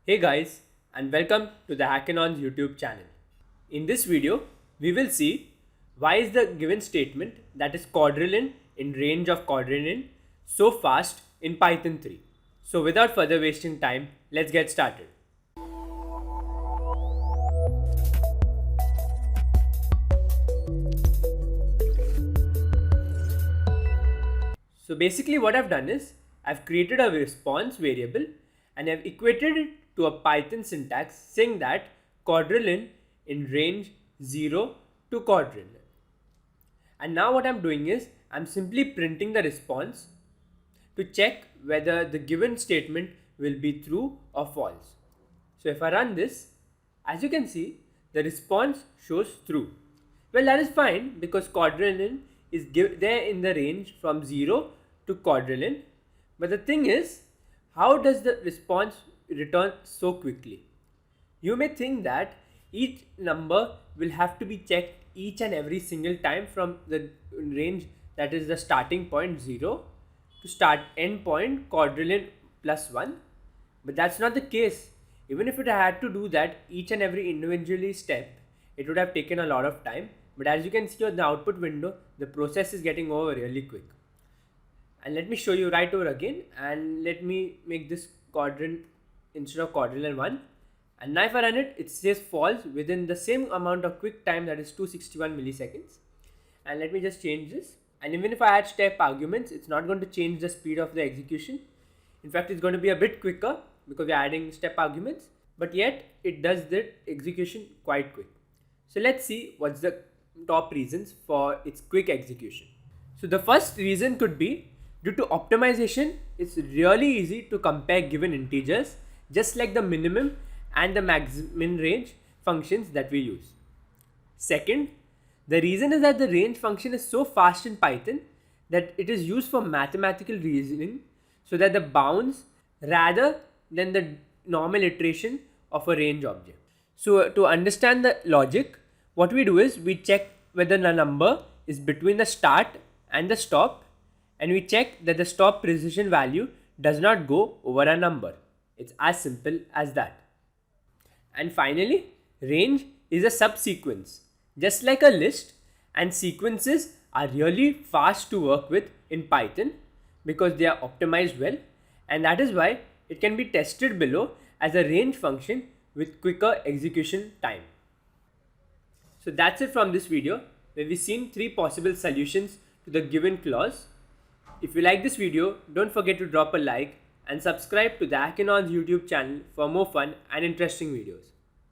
Hey guys, and welcome to the Hackanons YouTube channel. In this video, we will see why is the given statement, that is quadrillion in range of quadrillion, so fast in Python 3. So without further wasting time, let's get started. So basically what I've done is I've created a response variable and I've equated it to a Python syntax saying that quadrillion in range 0 to quadrillion. And now what I'm doing is I'm simply printing the response to check whether the given statement will be true or false. So if I run this, as you can see, the response shows true. Well, that is fine because quadrillion is there in the range from 0 to quadrillion. But the thing is, how does the response return so quickly? You may think that each number will have to be checked each and every single time from the range, that is the starting point 0 to start end point quadrillion plus 1. But that's not the case. Even if it had to do that each and every individually step, it would have taken a lot of time. But as you can see on the output window, the process is getting over really quick. And let me show you right over again, and let me make this quadrant instead of quadrillion 1. And now if I run it, it says false within the same amount of quick time, that is 261 milliseconds. And let me just change this. And even if I add step arguments, it's not going to change the speed of the execution. In fact, it's going to be a bit quicker because we're adding step arguments, but yet it does the execution quite quick. So let's see what's the top reasons for its quick execution. So the first reason could be due to optimization. It's really easy to compare given integers, just like the minimum and the min range functions that we use. Second, the reason is that the range function is so fast in Python that it is used for mathematical reasoning, so that the bounds rather than the normal iteration of a range object. So to understand the logic, what we do is we check whether the number is between the start and the stop, and we check that the stop precision value does not go over a number. It's as simple as that. And finally, range is a subsequence, just like a list, and sequences are really fast to work with in Python because they are optimized well, and that is why it can be tested below as a range function with quicker execution time. So that's it from this video, where we've seen 3 possible solutions to the given clause. If you like this video, don't forget to drop a like and subscribe to the Hackanons YouTube channel for more fun and interesting videos.